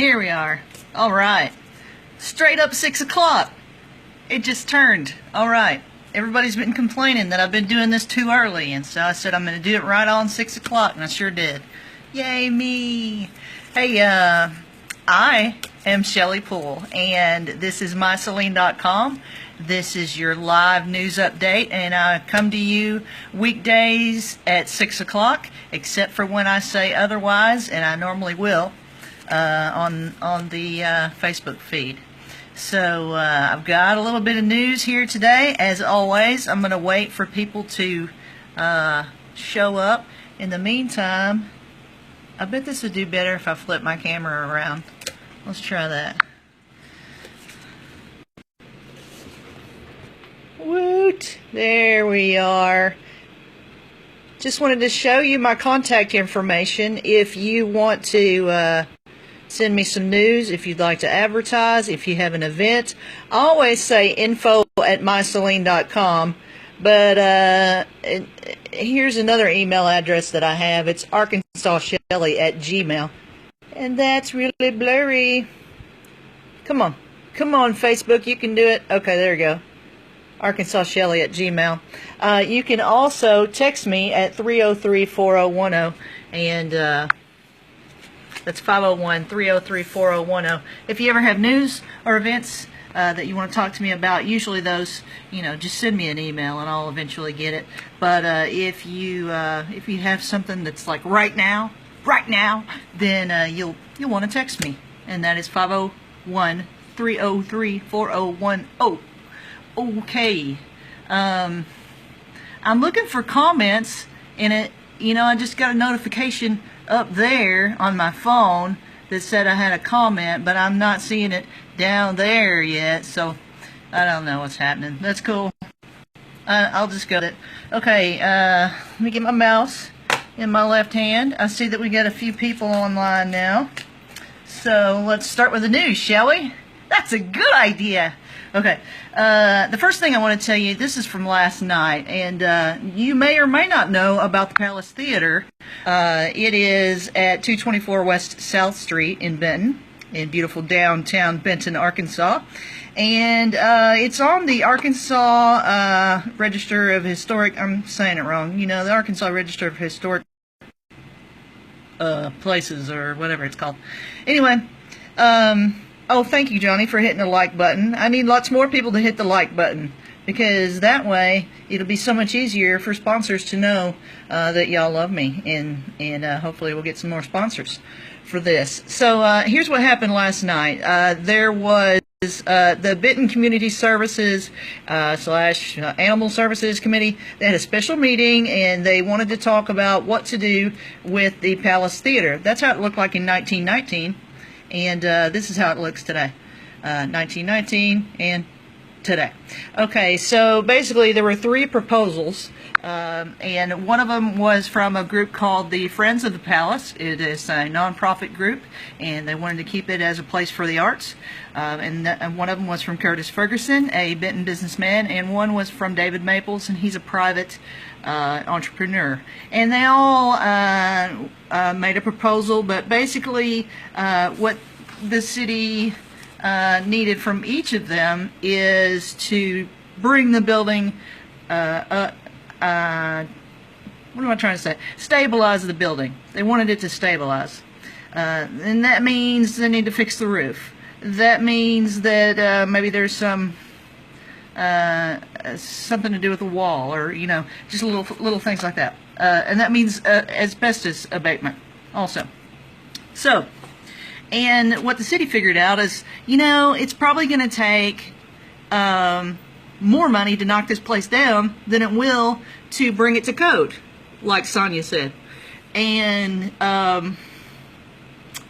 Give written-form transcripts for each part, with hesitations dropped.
Here we are. All right. Straight up 6 o'clock. It just turned. All right. Everybody's been complaining that I've been doing this too early, and so I said I'm going to do it right on 6 o'clock, and I sure did. Yay me. Hey, I am Shelly Poole, and this is mysaline.com. This is your live news update, and I come to you weekdays at 6 o'clock, except for when I say otherwise, and I normally will, on the Facebook feed. So I've got a little bit of news here today. As always, I'm going to wait for people to show up. In the meantime, I bet this would do better if I flip my camera around. Let's try that. Woot! There we are. Just wanted to show you my contact information if you want to send me some news, if you'd like to advertise, if you have an event. I always say info@mysaline.com, but here's another email address that I have. It's arkansasshelley@gmail, and that's really blurry. Come on, Facebook, you can do it. Okay, there you go. arkansasshelley@gmail. You can also text me at 303-4010, and that's 501-303-4010. If you ever have news or events that you want to talk to me about, usually those, just send me an email and I'll eventually get it. But if you have something that's like right now, then you'll want to text me, and that is 501-303-4010. Okay. I'm looking for comments, and I just got a notification up there on my phone that said I had a comment, but I'm not seeing it down there yet, so I don't know what's happening. That's cool. I'll just go with it. Okay, let me get my mouse in my left hand. I see that we got a few people online now, so let's start with the news, shall we? That's a good idea. Okay, the first thing I want to tell you, this is from last night, and you may or may not know about the Palace Theater. It is at 224 West South Street in Benton, in beautiful downtown Benton, Arkansas. And it's on the Arkansas Register of Historic, I'm saying it wrong, the Arkansas Register of Historic Places, or whatever it's called. Anyway, oh, thank you, Johnny, for hitting the like button. I need lots more people to hit the like button, because that way it'll be so much easier for sponsors to know that y'all love me, and hopefully we'll get some more sponsors for this. So here's what happened last night. There was the Benton Community Services / Animal Services Committee. They had a special meeting, and they wanted to talk about what to do with the Palace Theater. That's how it looked like in 1919. And this is how it looks today, 1919 and today. Okay, so basically there were 3 proposals, and one of them was from a group called the Friends of the Palace. It is a nonprofit group, and they wanted to keep it as a place for the arts. And one of them was from Curtis Ferguson, a Benton businessman, and one was from David Maples, and he's a private entrepreneur. And they all made a proposal, but basically what the city needed from each of them is to bring the building what am I trying to say? Stabilize the building. They wanted it to stabilize. And that means they need to fix the roof. That means that maybe there's some something to do with the wall, or just little things like that, and that means asbestos abatement also. So, and what the city figured out is, it's probably going to take more money to knock this place down than it will to bring it to code, like Sonia said. And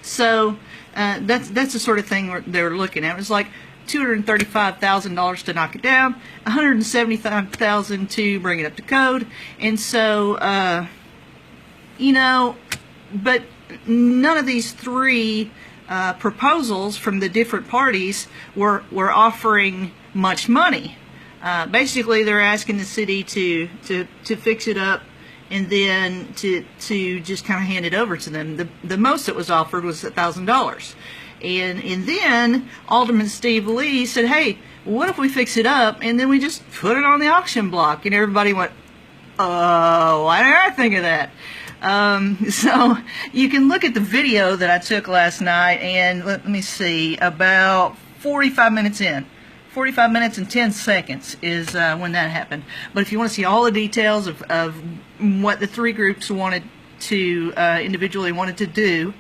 so that's the sort of thing they were looking at. It was like $235,000 to knock it down, $175,000 to bring it up to code, and so but none of these 3 proposals from the different parties were offering much money. Basically, they're asking the city to fix it up and then to just kind of hand it over to them. The most that was offered was $1,000. And then Alderman Steve Lee said, hey, what if we fix it up and then we just put it on the auction block? And everybody went, oh, why didn't I think of that? So you can look at the video that I took last night, and let me see, about 45 minutes in. 45 minutes and 10 seconds is when that happened. But if you want to see all the details of what the three groups wanted to individually wanted to do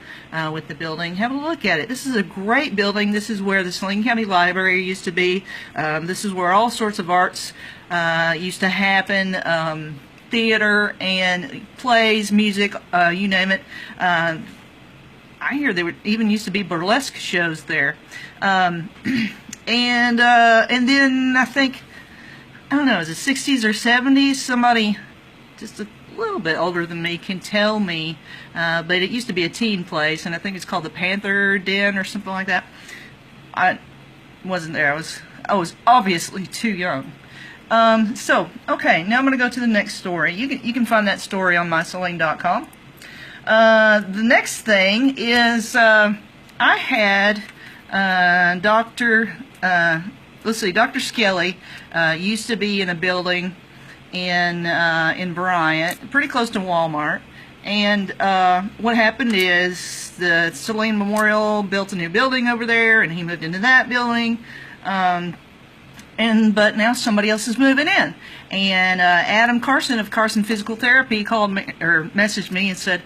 with the building, have a look at it. This is a great building. This is where the Saline County Library used to be. This is where all sorts of arts used to happen. Theater and plays, music, you name it. I hear there even used to be burlesque shows there. And then I think, I don't know, is it 60s or 70s? Somebody just a little bit older than me can tell me, but it used to be a teen place, and I think it's called the Panther Den or something like that. I wasn't there. I was obviously too young. Okay, now I'm going to go to the next story. You can find that story on mysaline.com. The next thing is I had Dr. Skelly used to be in a building in Bryant, pretty close to Walmart. And what happened is the Saline Memorial built a new building over there, and he moved into that building. But now somebody else is moving in, and Adam Carson of Carson Physical Therapy called me or messaged me and said,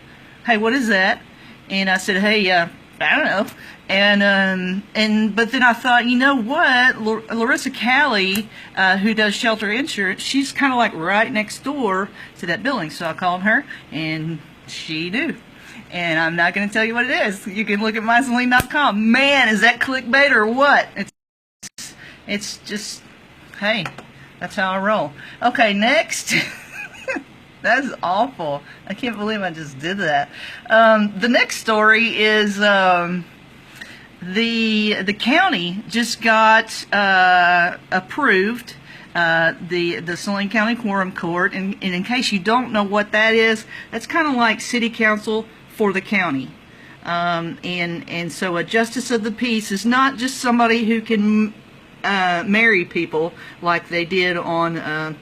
"Hey, what is that?" And I said, "Hey, I don't know." But then I thought, you know what? Larissa Callie, who does shelter insurance, she's kind of like right next door to that building. So I called her, and she knew. And I'm not going to tell you what it is. You can look at mysaline.com. Man, is that clickbait or what? It's just, hey, that's how I roll. Okay, next. That's awful. I can't believe I just did that. The next story is the county just got approved, the Saline County Quorum Court, and in case you don't know what that is, that's kind of like city council for the county. And so a justice of the peace is not just somebody who can marry people like they did on